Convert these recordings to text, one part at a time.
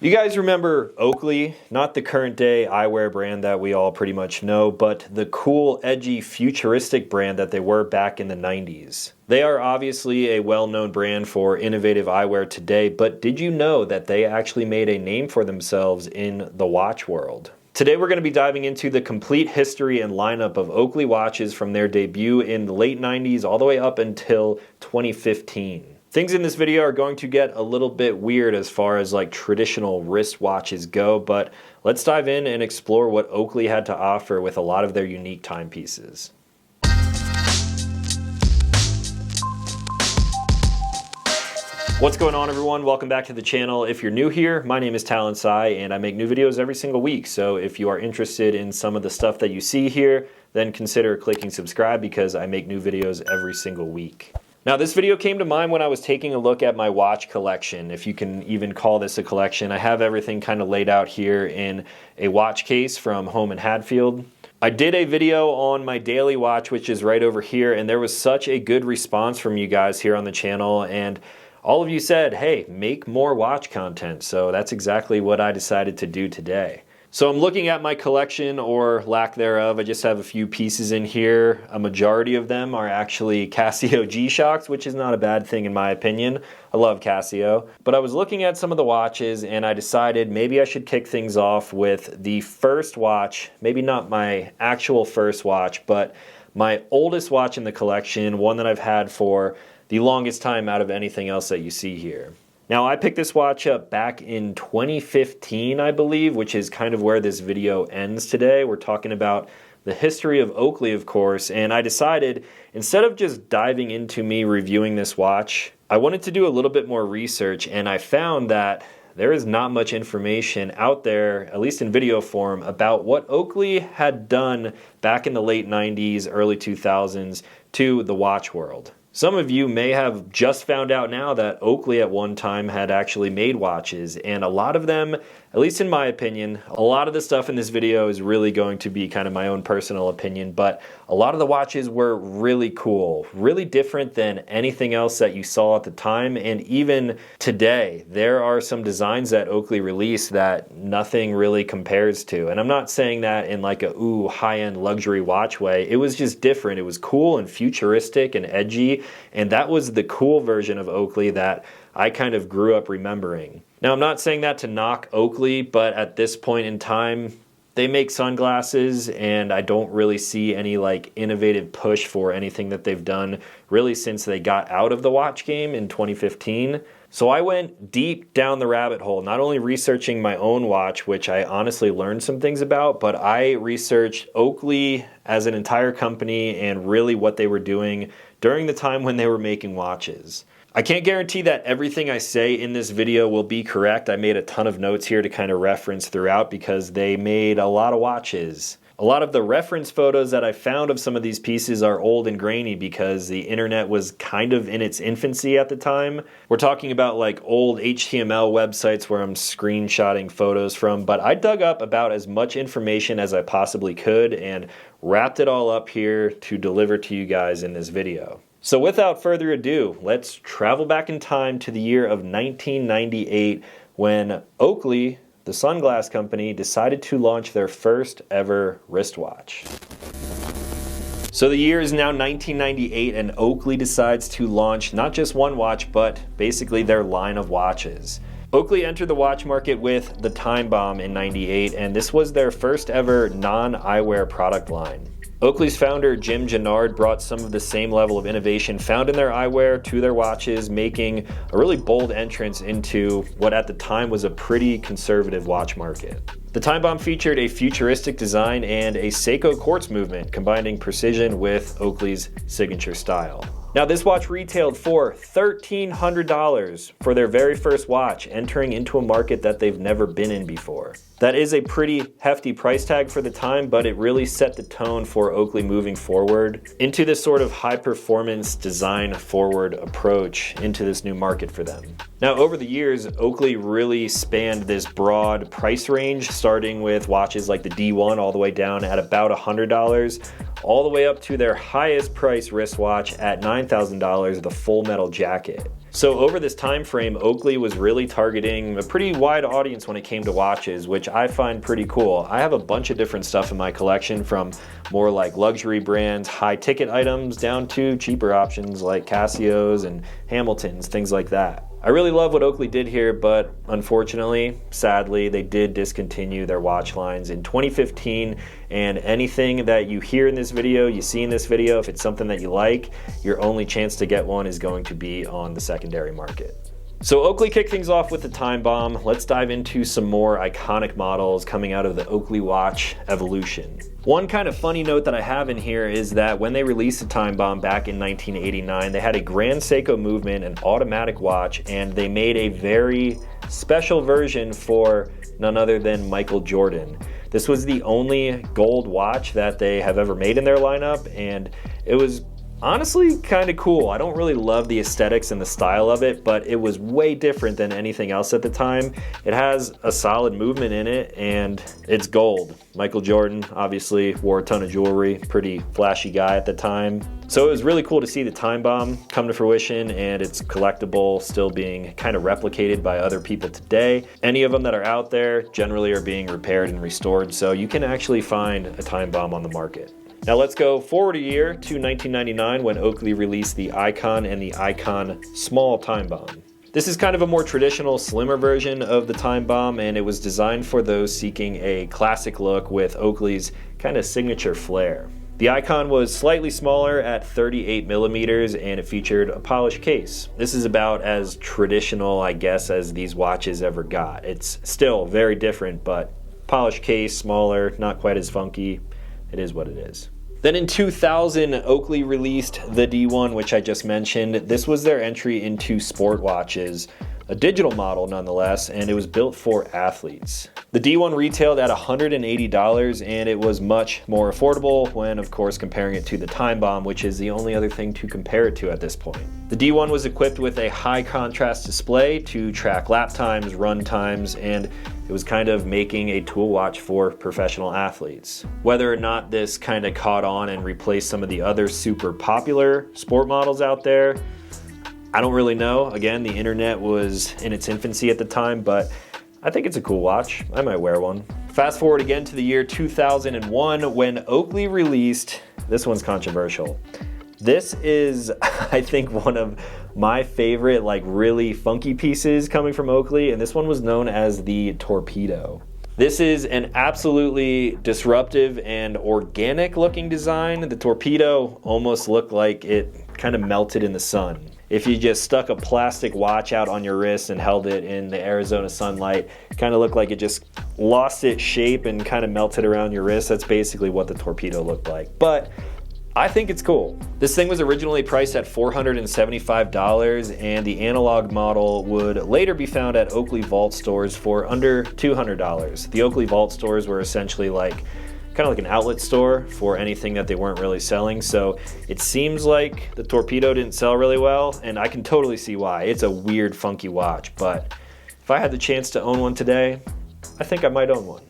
You guys remember Oakley? Not the current day eyewear brand that we all pretty much know, but the cool, edgy, futuristic brand that they were back in the 90s. They are obviously a well-known brand for innovative eyewear today, but did you know that they actually made a name for themselves in the watch world? Today we're going to be diving into the complete history and lineup of Oakley watches from their debut in the late 90s all the way up until 2015. Things in this video are going to get a little bit weird as far as like traditional wristwatches go, but let's dive in and explore what Oakley had to offer with a lot of their unique timepieces. What's going on, everyone? Welcome back to the channel. If you're new here, my name is Talon and I make new videos every single week. So if you are interested in some of the stuff that you see here, then consider clicking subscribe because I make new videos every single week. Now, this video came to mind when I was taking a look at my watch collection, if you can even call this a collection. I have everything kind of laid out here in a watch case from home in Hadfield. I did a video on my daily watch, which is right over here, and there was such a good response from you guys here on the channel, and all of you said, hey, make more watch content. So that's exactly what I decided to do today. So I'm looking at my collection, or lack thereof. I just have a few pieces in here. A majority of them are actually Casio G-Shocks, which is not a bad thing in my opinion. I love Casio. But I was looking at some of the watches and I decided maybe I should kick things off with the first watch, maybe not my actual first watch, but my oldest watch in the collection, one that I've had for the longest time out of anything else that you see here. Now, I picked this watch up back in 2015, I believe, which is kind of where this video ends today. We're talking about the history of Oakley, of course, and I decided instead of just diving into me reviewing this watch, I wanted to do a little bit more research, and I found that there is not much information out there, at least in video form, about what Oakley had done back in the late 90s, early 2000s to the watch world. Some of you may have just found out now that Oakley at one time had actually made watches, and a lot of them, at least in my opinion, a lot of the stuff in this video is really going to be kind of my own personal opinion, but a lot of the watches were really cool, really different than anything else that you saw at the time, and even today, there are some designs that Oakley released that nothing really compares to, and I'm not saying that in like a ooh, high-end luxury watch way. It was just different. It was cool and futuristic and edgy, and that was the cool version of Oakley that I kind of grew up remembering. Now, I'm not saying that to knock Oakley, but at this point in time, they make sunglasses, and I don't really see any like innovative push for anything that they've done really since they got out of the watch game in 2015. So I went deep down the rabbit hole, not only researching my own watch, which I honestly learned some things about, but I researched Oakley as an entire company and really what they were doing during the time when they were making watches. I can't guarantee that everything I say in this video will be correct. I made a ton of notes here to kind of reference throughout because they made a lot of watches. A lot of the reference photos that I found of some of these pieces are old and grainy because the internet was kind of in its infancy at the time. We're talking about like old HTML websites where I'm screenshotting photos from, but I dug up about as much information as I possibly could and wrapped it all up here to deliver to you guys in this video. So without further ado, let's travel back in time to the year of 1998 when Oakley, the sunglass company, decided to launch their first ever wristwatch. So the year is now 1998 and Oakley decides to launch not just one watch, but basically their line of watches. Oakley entered the watch market with the Time Bomb in '98, and this was their first ever non-eyewear product line. Oakley's founder, Jim Gennard, brought some of the same level of innovation found in their eyewear to their watches, making a really bold entrance into what at the time was a pretty conservative watch market. The Time Bomb featured a futuristic design and a Seiko quartz movement, combining precision with Oakley's signature style. Now, this watch retailed for $1,300 for their very first watch, entering into a market that they've never been in before. That is a pretty hefty price tag for the time, but it really set the tone for Oakley moving forward into this sort of high-performance design-forward approach into this new market for them. Now, over the years, Oakley really spanned this broad price range, starting with watches like the D1 all the way down at about $100, all the way up to their highest price wristwatch at $9,000, the Full Metal Jacket. So over this time frame, Oakley was really targeting a pretty wide audience when it came to watches, which I find pretty cool. I have a bunch of different stuff in my collection, from more like luxury brands, high ticket items, down to cheaper options like Casios and Hamiltons, things like that. I really love what Oakley did here, but unfortunately, sadly, they did discontinue their watch lines in 2015, and anything that you hear in this video, you see in this video, if it's something that you like, your only chance to get one is going to be on the secondary market. So Oakley kicked things off with the Time Bomb. Let's dive into some more iconic models coming out of the Oakley Watch evolution. One kind of funny note that I have in here is that when they released the Time Bomb back in 1989, they had a Grand Seiko movement, an automatic watch, and they made a very special version for none other than Michael Jordan. This was the only gold watch that they have ever made in their lineup, and it was honestly kind of cool. I don't really love the aesthetics and the style of it, but it was way different than anything else at the time. It has a solid movement in it, and it's gold. Michael Jordan obviously wore a ton of jewelry, pretty flashy guy at the time. So it was really cool to see the Time Bomb come to fruition, and it's collectible, still being kind of replicated by other people today. Any of them that are out there generally are being repaired and restored, so you can actually find a Time Bomb on the market. Now let's go forward a year to 1999 when Oakley released the Icon and the Icon Small Time Bomb. This is kind of a more traditional, slimmer version of the Time Bomb, and it was designed for those seeking a classic look with Oakley's kind of signature flair. The Icon was slightly smaller at 38 millimeters, and it featured a polished case. This is about as traditional, I guess, as these watches ever got. It's still very different, but polished case, smaller, not quite as funky. It is what it is. Then in 2000, Oakley released the D1, which I just mentioned. This was their entry into sport watches, a digital model nonetheless, and it was built for athletes. The D1 retailed at $180, and it was much more affordable when, of course, comparing it to the Time Bomb, which is the only other thing to compare it to at this point. The D1 was equipped with a high contrast display to track lap times, run times, and it was kind of making a tool watch for professional athletes. Whether or not this kind of caught on and replaced some of the other super popular sport models out there, I don't really know. Again, the internet was in its infancy at the time, but I think it's a cool watch. I might wear one. Fast forward again to the year 2001 when Oakley released, this one's controversial. This is, I think, one of my favorite, like, really funky pieces coming from Oakley, and this one was known as the Torpedo. This is an absolutely disruptive and organic looking design. The Torpedo almost looked like it kind of melted in the sun. If you just stuck a plastic watch out on your wrist and held it in the Arizona sunlight, it kind of looked like it just lost its shape and kind of melted around your wrist. That's basically what the Torpedo looked like. But I think it's cool. This thing was originally priced at $475, and the analog model would later be found at Oakley Vault stores for under $200. The Oakley Vault stores were essentially like kind of like an outlet store for anything that they weren't really selling. So it seems like the Torpedo didn't sell really well, and I can totally see why. It's a weird, funky watch, but if I had the chance to own one today, I think I might own one.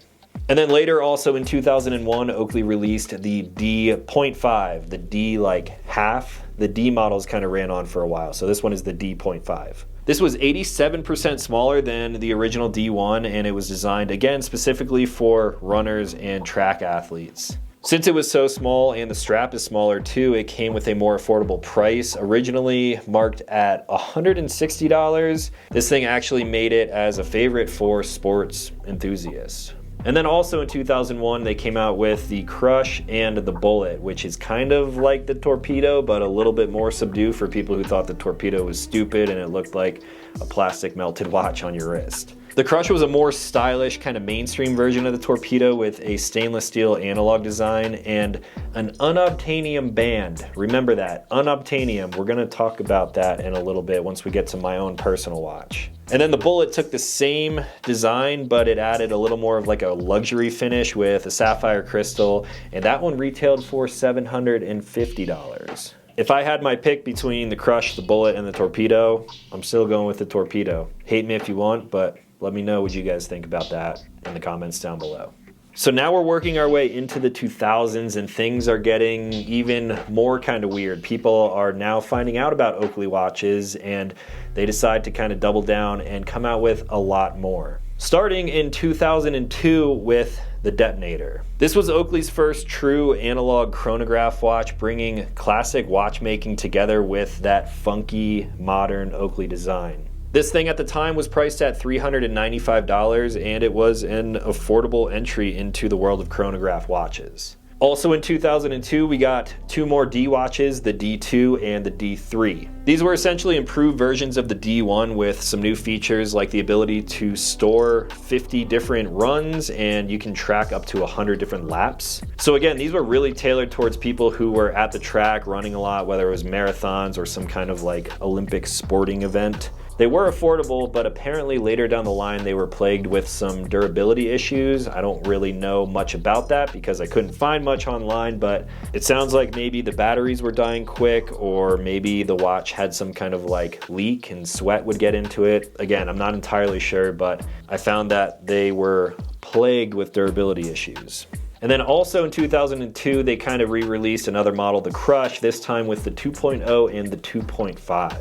And then later, also in 2001, Oakley released the D.5, the D like half. The D models kind of ran on for a while, so this one is the D.5. This was 87% smaller than the original D1, and it was designed, again, specifically for runners and track athletes. Since it was so small and the strap is smaller too, it came with a more affordable price. Originally marked at $160, this thing actually made it as a favorite for sports enthusiasts. And then also in 2001, they came out with the Crush and the Bullet, which is kind of like the Torpedo, but a little bit more subdued for people who thought the Torpedo was stupid and it looked like a plastic melted watch on your wrist. The Crush was a more stylish, kind of mainstream version of the Torpedo with a stainless steel analog design and an unobtainium band. Remember that, unobtainium. We're going to talk about that in a little bit once we get to my own personal watch. And then the Bullet took the same design, but it added a little more of like a luxury finish with a sapphire crystal, and that one retailed for $750. If I had my pick between the Crush, the Bullet, and the Torpedo, I'm still going with the Torpedo. Hate me if you want, but let me know what you guys think about that in the comments down below. So now we're working our way into the 2000s and things are getting even more kind of weird. People are now finding out about Oakley watches and they decide to kind of double down and come out with a lot more. Starting in 2002 with the Detonator. This was Oakley's first true analog chronograph watch, bringing classic watchmaking together with that funky modern Oakley design. This thing at the time was priced at $395 and it was an affordable entry into the world of chronograph watches. Also in 2002, we got two more D watches, the D2 and the D3. These were essentially improved versions of the D1 with some new features like the ability to store 50 different runs and you can track up to 100 different laps. So again, these were really tailored towards people who were at the track running a lot, whether it was marathons or some kind of like Olympic sporting event. They were affordable, but apparently later down the line they were plagued with some durability issues. I don't really know much about that because I couldn't find much online, but it sounds like maybe the batteries were dying quick or maybe the watch had some kind of like leak and sweat would get into it. Again, I'm not entirely sure, but I found that they were plagued with durability issues. And then also in 2002, they kind of re-released another model, the Crush, this time with the 2.0 and the 2.5.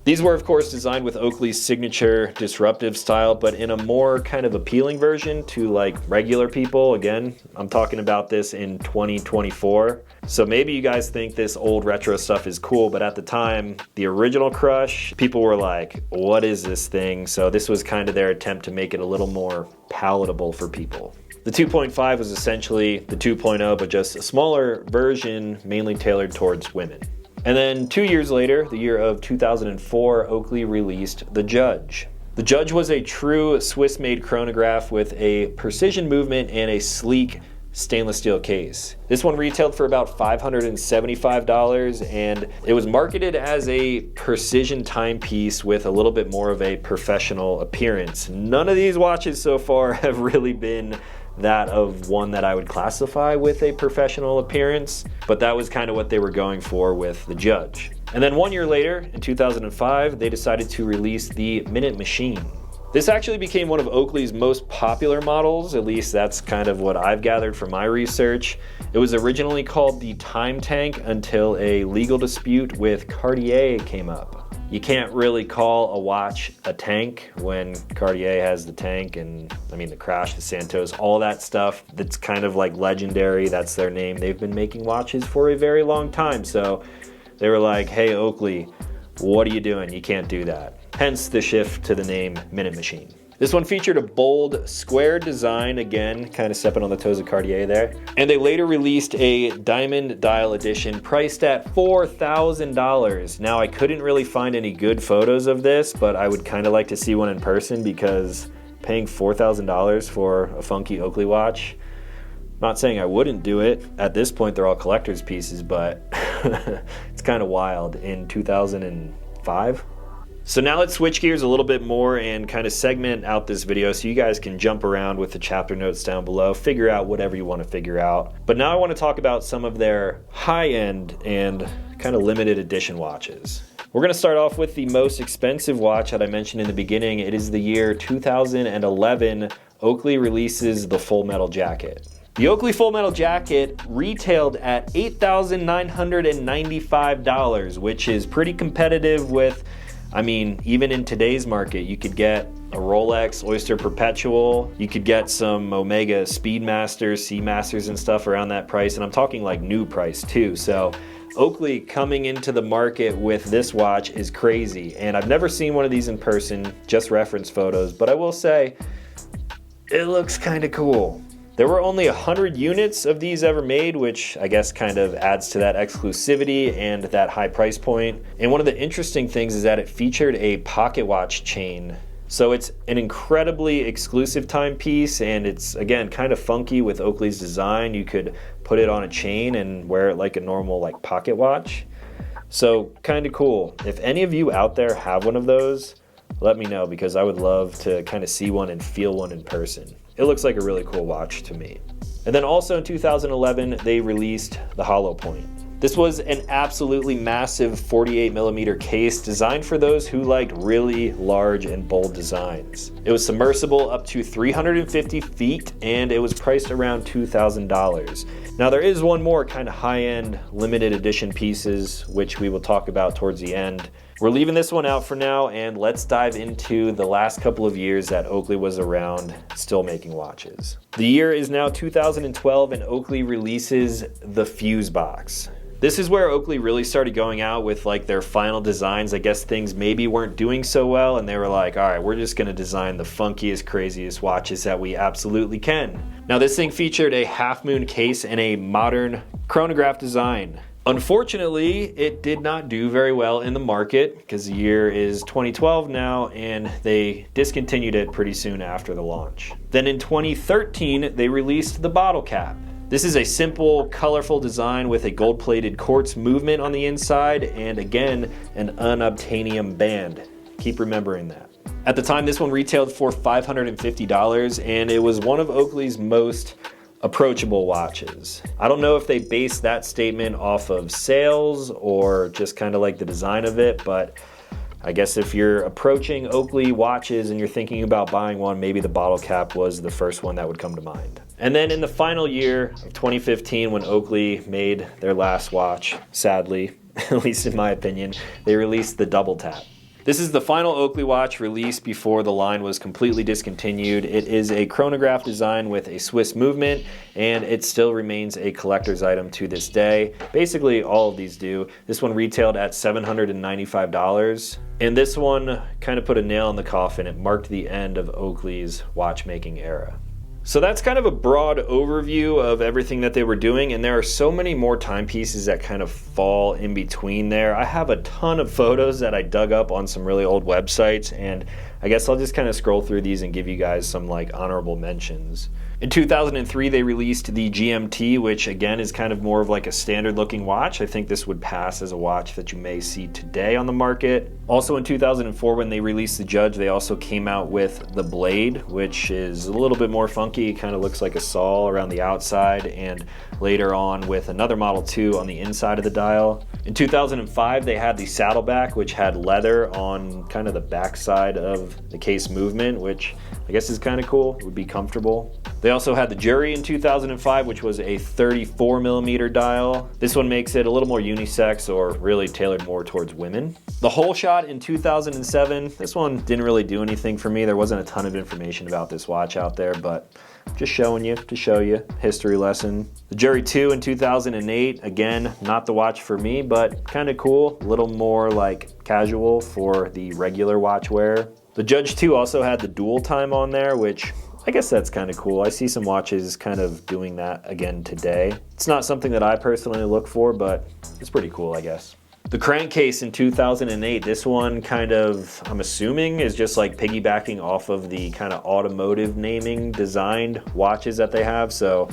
These were of course designed with Oakley's signature disruptive style, but in a more kind of appealing version to like regular people. Again, I'm talking about this in 2024. So maybe you guys think this old retro stuff is cool, but at the time, the original Crush, people were like, what is this thing? So this was kind of their attempt to make it a little more palatable for people. The 2.5 was essentially the 2.0, but just a smaller version, mainly tailored towards women. And then 2 years later, the year of 2004, Oakley released the Judge. The Judge was a true Swiss-made chronograph with a precision movement and a sleek stainless steel case. This one retailed for about $575 and it was marketed as a precision timepiece with a little bit more of a professional appearance. None of these watches so far have really been that of one that I would classify with a professional appearance, but that was kind of what they were going for with the Judge. And then 1 year later, in 2005, they decided to release the Minute Machine. This actually became one of Oakley's most popular models, at least that's kind of what I've gathered from my research. It was originally called the Time Tank until a legal dispute with Cartier came up. You can't really call a watch a tank when Cartier has the tank and I mean the Crash, the Santos, all that stuff that's kind of like legendary. That's their name. They've been making watches for a very long time. So they were like, hey Oakley, what are you doing? You can't do that. Hence the shift to the name Minute Machine. This one featured a bold, square design, again, kind of stepping on the toes of Cartier there. And they later released a diamond dial edition priced at $4,000. Now, I couldn't really find any good photos of this, but I would kind of like to see one in person because paying $4,000 for a funky Oakley watch, not saying I wouldn't do it. At this point, they're all collector's pieces, but it's kind of wild in 2005. So now let's switch gears a little bit more and kind of segment out this video so you guys can jump around with the chapter notes down below, figure out whatever you want to figure out. But now I want to talk about some of their high-end and kind of limited edition watches. We're going to start off with the most expensive watch that I mentioned in the beginning. It is the year 2011. Oakley releases the Full Metal Jacket. The Oakley Full Metal Jacket retailed at $8,995, which is pretty competitive with, I mean, even in today's market, you could get a Rolex Oyster Perpetual, you could get some Omega Speedmasters, Seamasters and stuff around that price, and I'm talking like new price too. So Oakley coming into the market with this watch is crazy, and I've never seen one of these in person, just reference photos, but I will say, it looks kind of cool. There were only 100 units of these ever made, which I guess kind of adds to that exclusivity and that high price point. And one of the interesting things is that it featured a pocket watch chain. So it's an incredibly exclusive timepiece, and it's, again, kind of funky with Oakley's design. You could put it on a chain and wear it like a normal like pocket watch. So kind of cool. If any of you out there have one of those, let me know because I would love to kind of see one and feel one in person. It looks like a really cool watch to me. And then also in 2011, they released the Hollow Point. This was an absolutely massive 48mm case designed for those who liked really large and bold designs. It was submersible up to 350 feet and it was priced around $2,000. Now there is one more kind of high-end limited edition pieces which we will talk about towards the end. We're leaving this one out for now, and let's dive into the last couple of years that Oakley was around still making watches. The year is now 2012 and Oakley releases the Fuse box. This is where Oakley really started going out with like their final designs. I guess things maybe weren't doing so well and they were like, all right, we're just gonna design the funkiest, craziest watches that we absolutely can. Now this thing featured a half moon case and a modern chronograph design. Unfortunately, it did not do very well in the market because the year is 2012 now and they discontinued it pretty soon after the launch. Then in 2013, they released the bottle cap. This is a simple, colorful design with a gold-plated quartz movement on the inside and again, an unobtainium band. Keep remembering that. At the time, this one retailed for $550 and it was one of Oakley's most approachable watches. I don't know if they based that statement off of sales or just kind of like the design of it, but I guess if you're approaching Oakley watches and you're thinking about buying one, maybe the bottle cap was the first one that would come to mind. And then in the final year of 2015, when Oakley made their last watch, sadly, at least in my opinion, they released the double tap. This is the final Oakley watch released before the line was completely discontinued. It is a chronograph design with a Swiss movement, and it still remains a collector's item to this day. Basically, all of these do. This one retailed at $795, and this one kind of put a nail in the coffin. It marked the end of Oakley's watchmaking era. So that's kind of a broad overview of everything that they were doing, and there are so many more timepieces that kind of fall in between there. I have a ton of photos that I dug up on some really old websites, and I guess I'll just kind of scroll through these and give you guys some like honorable mentions. In 2003, they released the GMT, which again is kind of more of like a standard looking watch. I think this would pass as a watch that you may see today on the market. Also in 2004, when they released the Judge, they also came out with the Blade, which is a little bit more funky. It kind of looks like a saw around the outside, and later on with another Model 2 on the inside of the dial. In 2005, they had the Saddleback, which had leather on kind of the backside of the case movement, which I guess is kind of cool. It would be comfortable. They also had the Jury in 2005, which was a 34mm dial. This one makes it a little more unisex, or really tailored more towards women. The Whole Shot in 2007. This one didn't really do anything for me. There wasn't a ton of information about this watch out there, but just showing you to show you. History lesson. The Jury 2 in 2008. Again, not the watch for me, but kind of cool. A little more like casual for the regular watch wearer. The Judge 2 also had the dual time on there, which I guess that's kind of cool. I see some watches kind of doing that again today. It's not something that I personally look for, but it's pretty cool, I guess. The Crankcase in 2008, this one kind of, I'm assuming, is just like piggybacking off of the kind of automotive naming designed watches that they have. So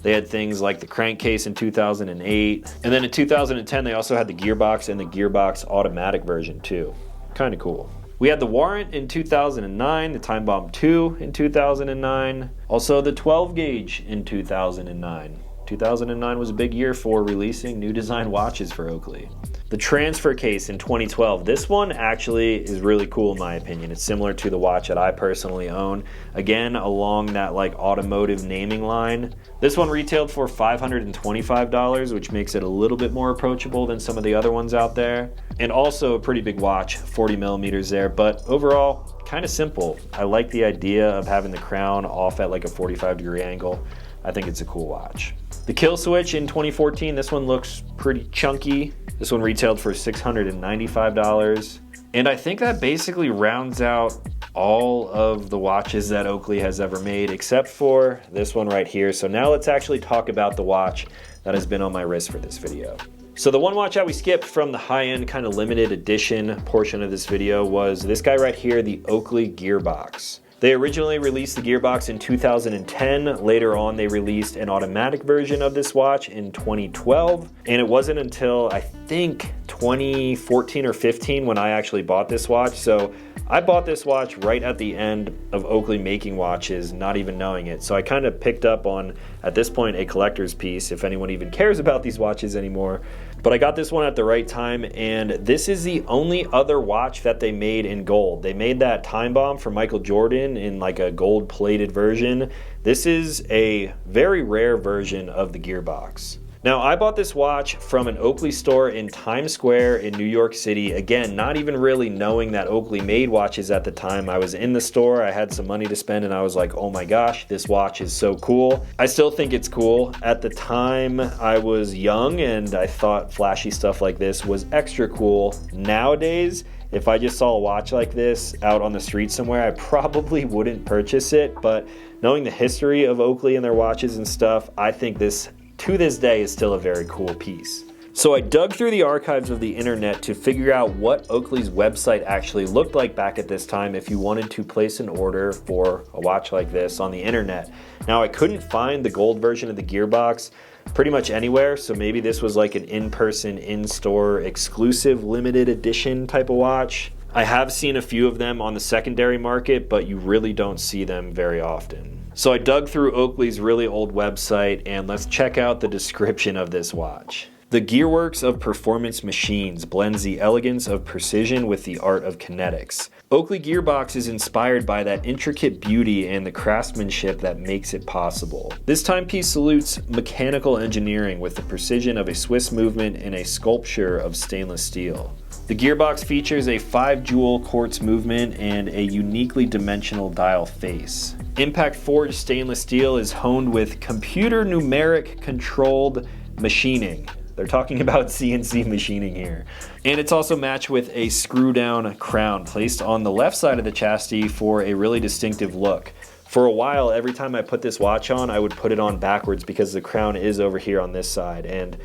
they had things like the Crankcase in 2008. And then in 2010, they also had the Gearbox and the Gearbox automatic version too. Kind of cool. We had the Warrant in 2009, the Time Bomb 2 in 2009, also the 12 gauge in 2009. 2009 was a big year for releasing new design watches for Oakley. The Transfer Case in 2012. This one actually is really cool in my opinion. It's similar to the watch that I personally own. Again, along that like automotive naming line. This one retailed for $525, which makes it a little bit more approachable than some of the other ones out there. And also a pretty big watch, 40mm there, but overall, kind of simple. I like the idea of having the crown off at like a 45-degree angle. I think it's a cool watch. The Kill Switch in 2014, this one looks pretty chunky. This one retailed for $695. And I think that basically rounds out all of the watches that Oakley has ever made, except for this one right here. So now let's actually talk about the watch that has been on my wrist for this video. So the one watch that we skipped from the high-end kind of limited edition portion of this video was this guy right here, the Oakley Gearbox. They originally released the Gearbox in 2010. Later on, they released an automatic version of this watch in 2012. And it wasn't until, I think, 2014 or 15 when I actually bought this watch. So I bought this watch right at the end of Oakley making watches, not even knowing it. So I kind of picked up on, at this point, a collector's piece, if anyone even cares about these watches anymore. But I got this one at the right time, and this is the only other watch that they made in gold. They made that Time Bomb for Michael Jordan in like a gold-plated version. This is a very rare version of the gearbox. Now, I bought this watch from an Oakley store in Times Square in New York City. Again, not even really knowing that Oakley made watches at the time. I was in the store, I had some money to spend, and I was like, oh my gosh, this watch is so cool. I still think it's cool. At the time, I was young and I thought flashy stuff like this was extra cool. Nowadays, if I just saw a watch like this out on the street somewhere, I probably wouldn't purchase it. But knowing the history of Oakley and their watches and stuff, I think this to this day is still a very cool piece. So I dug through the archives of the internet to figure out what Oakley's website actually looked like back at this time if you wanted to place an order for a watch like this on the internet. Now, I couldn't find the gold version of the gearbox pretty much anywhere, so maybe this was like an in-person, in-store, exclusive, limited edition type of watch. I have seen a few of them on the secondary market, but you really don't see them very often. So I dug through Oakley's really old website, and let's check out the description of this watch. The gearworks of performance machines blends the elegance of precision with the art of kinetics. Oakley gearbox is inspired by that intricate beauty and the craftsmanship that makes it possible. This timepiece salutes mechanical engineering with the precision of a Swiss movement and a sculpture of stainless steel. The gearbox features a 5-jewel quartz movement and a uniquely dimensional dial face. Impact forged stainless steel is honed with computer numeric controlled machining. They're talking about CNC machining here. And it's also matched with a screw down crown placed on the left side of the chassis for a really distinctive look. For a while, every time I put this watch on, I would put it on backwards because the crown is over here on this side. And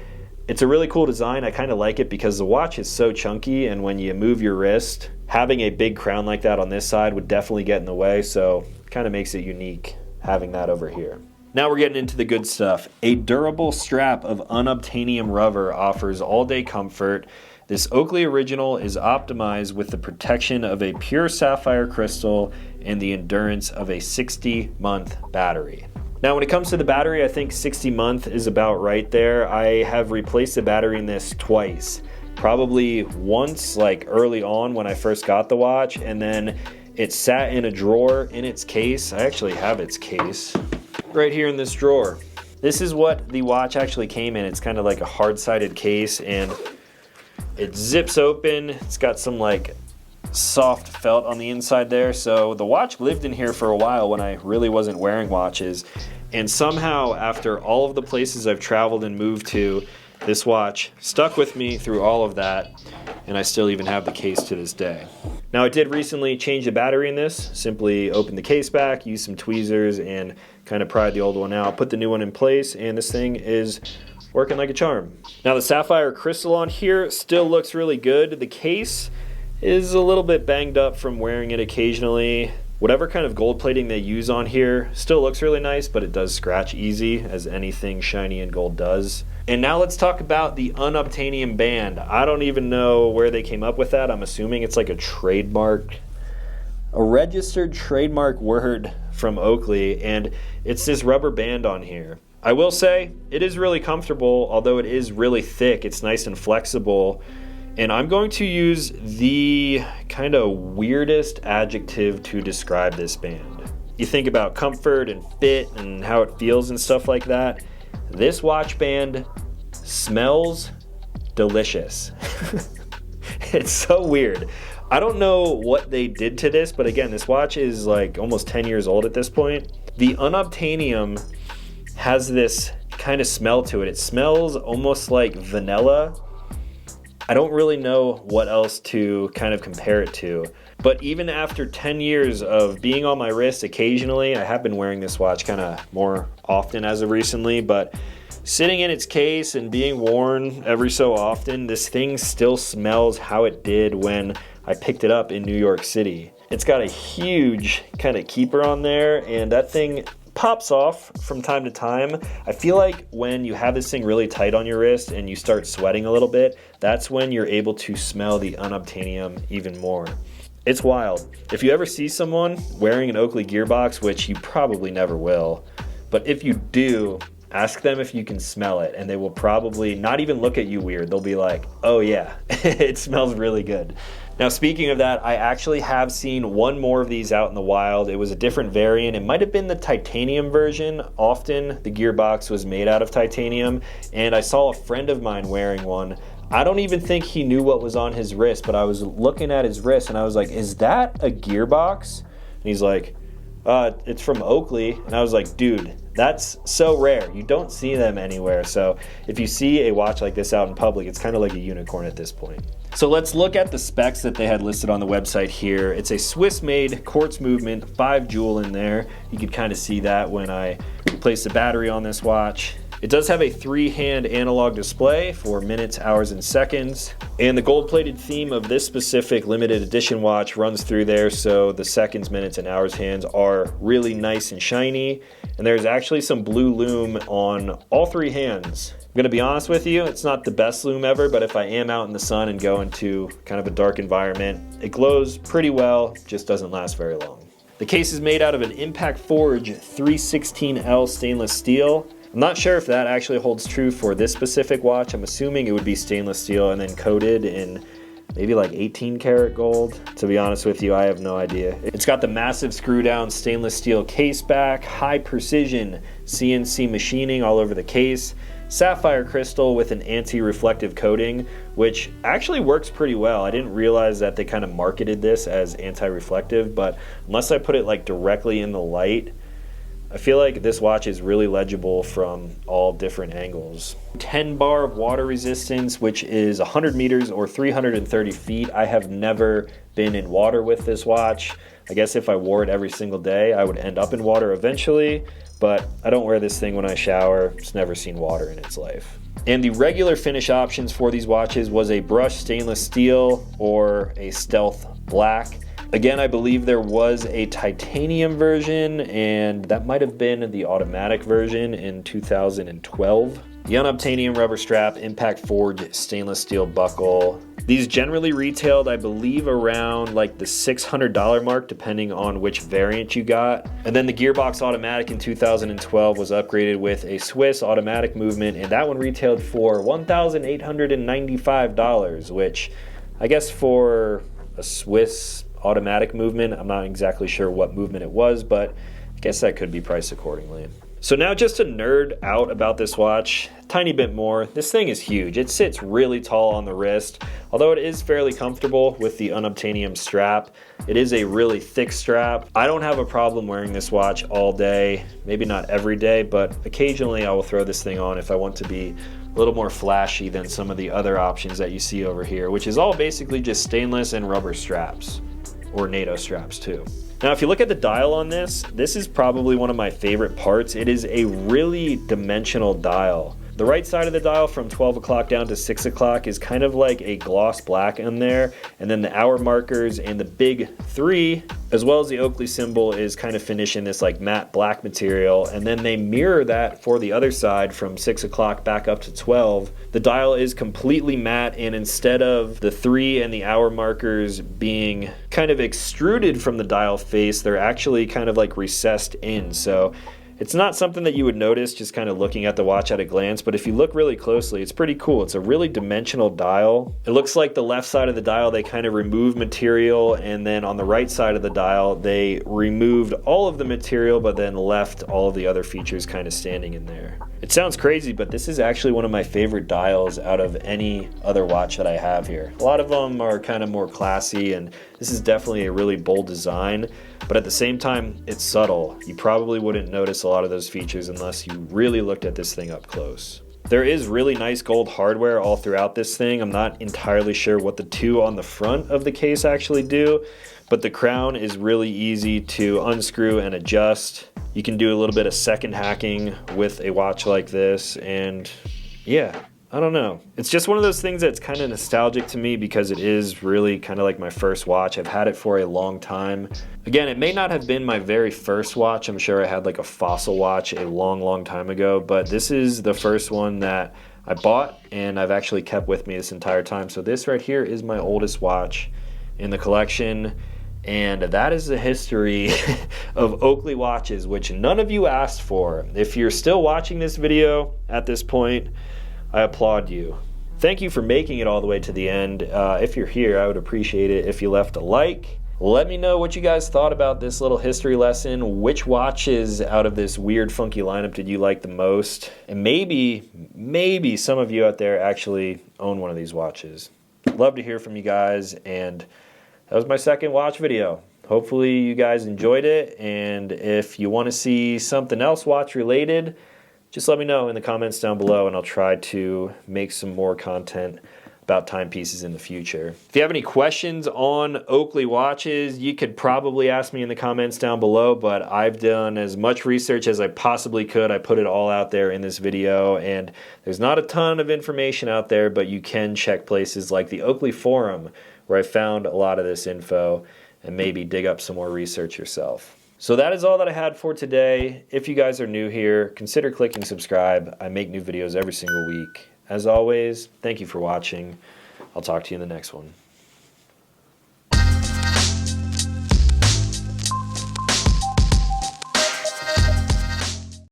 it's a really cool design. I kind of like it because the watch is so chunky, and when you move your wrist, having a big crown like that on this side would definitely get in the way, so it kind of makes it unique having that over here. Now we're getting into the good stuff. A durable strap of unobtainium rubber offers all-day comfort. This Oakley original is optimized with the protection of a pure sapphire crystal and the endurance of a 60-month battery. Now, when it comes to the battery, I think 60 month is about right there. I have replaced the battery in this twice. Probably once, like early on when I first got the watch, and then it sat in a drawer in its case. I actually have its case right here in this drawer. This is what the watch actually came in. It's kind of like a hard-sided case, and it zips open. It's got some like soft felt on the inside there. So the watch lived in here for a while when I really wasn't wearing watches. And somehow, after all of the places I've traveled and moved to, this watch stuck with me through all of that, and I still even have the case to this day. Now, I did recently change the battery in this. Simply opened the case back, used some tweezers, and kind of pried the old one out, put the new one in place, and this thing is working like a charm. Now, the sapphire crystal on here still looks really good. The case is a little bit banged up from wearing it occasionally. Whatever kind of gold plating they use on here still looks really nice, but it does scratch easy, as anything shiny and gold does. And now let's talk about the unobtainium band. I don't even know where they came up with that. I'm assuming it's like a trademark, a registered trademark word from Oakley, and it's this rubber band on here. I will say, it is really comfortable, although it is really thick. It's nice and flexible. And I'm going to use the kind of weirdest adjective to describe this band. You think about comfort and fit and how it feels and stuff like that. This watch band smells delicious. It's so weird. I don't know what they did to this, but again, this watch is like almost 10 years old at this point. The unobtainium has this kind of smell to it. It smells almost like vanilla. I don't really know what else to kind of compare it to. But even after 10 years of being on my wrist occasionally, I have been wearing this watch kind of more often as of recently, but sitting in its case and being worn every so often, this thing still smells how it did when I picked it up in New York City. It's got a huge kind of keeper on there, and that thing pops off from time to time. I feel like when you have this thing really tight on your wrist and you start sweating a little bit, that's when you're able to smell the unobtainium even more. It's wild. If you ever see someone wearing an Oakley gearbox, which you probably never will, but if you do, ask them if you can smell it, and they will probably not even look at you weird. They'll be like, oh yeah, it smells really good. Now, speaking of that, I actually have seen one more of these out in the wild. It was a different variant. It might have been the titanium version. Often the gearbox was made out of titanium, and I saw a friend of mine wearing one. I don't even think he knew what was on his wrist, but I was looking at his wrist and I was like, is that a gearbox? And he's like, it's from Oakley. And I was like, dude, that's so rare. You don't see them anywhere. So if you see a watch like this out in public, it's kind of like a unicorn at this point. So let's look at the specs that they had listed on the website here. It's a Swiss-made quartz movement, 5 jewel in there. You could kind of see that when I place the battery on this watch. It does have a 3-hand analog display for minutes, hours, and seconds. And the gold-plated theme of this specific limited edition watch runs through there, so the seconds, minutes, and hours hands are really nice and shiny. And there's actually some blue lume on all 3 hands. I'm gonna be honest with you, it's not the best lume ever, but if I am out in the sun and go into kind of a dark environment, it glows pretty well, just doesn't last very long. The case is made out of an Impact Forge 316L stainless steel. I'm not sure if that actually holds true for this specific watch. I'm assuming it would be stainless steel and then coated in maybe like 18 karat gold. To be honest with you, I have no idea. It's got the massive screw down stainless steel case back, high precision CNC machining all over the case, sapphire crystal with an anti-reflective coating, which actually works pretty well. I didn't realize that they kind of marketed this as anti-reflective, but unless I put it like directly in the light, I feel like this watch is really legible from all different angles. 10 bar of water resistance, which is 100 meters or 330 feet. I have never been in water with this watch. I guess if I wore it every single day, I would end up in water eventually, but I don't wear this thing when I shower. It's never seen water in its life. And the regular finish options for these watches was a brushed stainless steel or a stealth black. Again, I believe there was a titanium version, and that might have been the automatic version in 2012. The unobtainium rubber strap, Impact Forge stainless steel buckle. These generally retailed, I believe, around like the $600 mark, depending on which variant you got. And then the gearbox automatic in 2012 was upgraded with a Swiss automatic movement, and that one retailed for $1,895, which I guess for a Swiss automatic movement, I'm not exactly sure what movement it was, but I guess that could be priced accordingly. So now just to nerd out about this watch, a tiny bit more, this thing is huge. It sits really tall on the wrist, although it is fairly comfortable with the unobtainium strap. It is a really thick strap. I don't have a problem wearing this watch all day, maybe not every day, but occasionally I will throw this thing on if I want to be a little more flashy than some of the other options that you see over here, which is all basically just stainless and rubber straps. Or NATO straps too. Now, if you look at the dial on this is probably one of my favorite parts. It is a really dimensional dial. The right side of the dial from 12 o'clock down to 6 o'clock is kind of like a gloss black in there, and then the hour markers and the big 3, as well as the Oakley symbol, is kind of finished in this like matte black material, and then they mirror that for the other side from 6 o'clock back up to 12. The dial is completely matte, and instead of the 3 and the hour markers being kind of extruded from the dial face, they're actually kind of like recessed in. So it's not something that you would notice just kind of looking at the watch at a glance, but if you look really closely, it's pretty cool. It's a really dimensional dial. It looks like the left side of the dial, they kind of removed material, and then on the right side of the dial, they removed all of the material, but then left all of the other features kind of standing in there. It sounds crazy, but this is actually one of my favorite dials out of any other watch that I have here. A lot of them are kind of more classy, and this is definitely a really bold design, but at the same time, it's subtle. You probably wouldn't notice a lot of those features unless you really looked at this thing up close. There is really nice gold hardware all throughout this thing. I'm not entirely sure what the 2 on the front of the case actually do, but the crown is really easy to unscrew and adjust. You can do a little bit of second hacking with a watch like this, and yeah, I don't know. It's just one of those things that's kind of nostalgic to me because it is really kind of like my first watch. I've had it for a long time. Again, it may not have been my very first watch. I'm sure I had like a Fossil watch a long time ago, but this is the first one that I bought and I've actually kept with me this entire time. So this right here is my oldest watch in the collection. And that is the history of Oakley watches, which none of you asked for. If you're still watching this video at this point, I applaud you. Thank you for making it all the way to the end. If you're here, I would appreciate it if you left a like. Let me know what you guys thought about this little history lesson. Which watches out of this weird, funky lineup did you like the most? And maybe some of you out there actually own one of these watches. Love to hear from you guys, and that was my second watch video. Hopefully you guys enjoyed it, and if you want to see something else watch related, just let me know in the comments down below, and I'll try to make some more content about timepieces in the future. If you have any questions on Oakley watches, you could probably ask me in the comments down below, but I've done as much research as I possibly could. I put it all out there in this video, and there's not a ton of information out there, but you can check places like the Oakley forum, where I found a lot of this info, and maybe dig up some more research yourself. So that is all that I had for today. If you guys are new here, consider clicking subscribe. I make new videos every single week. As always, thank you for watching. I'll talk to you in the next one.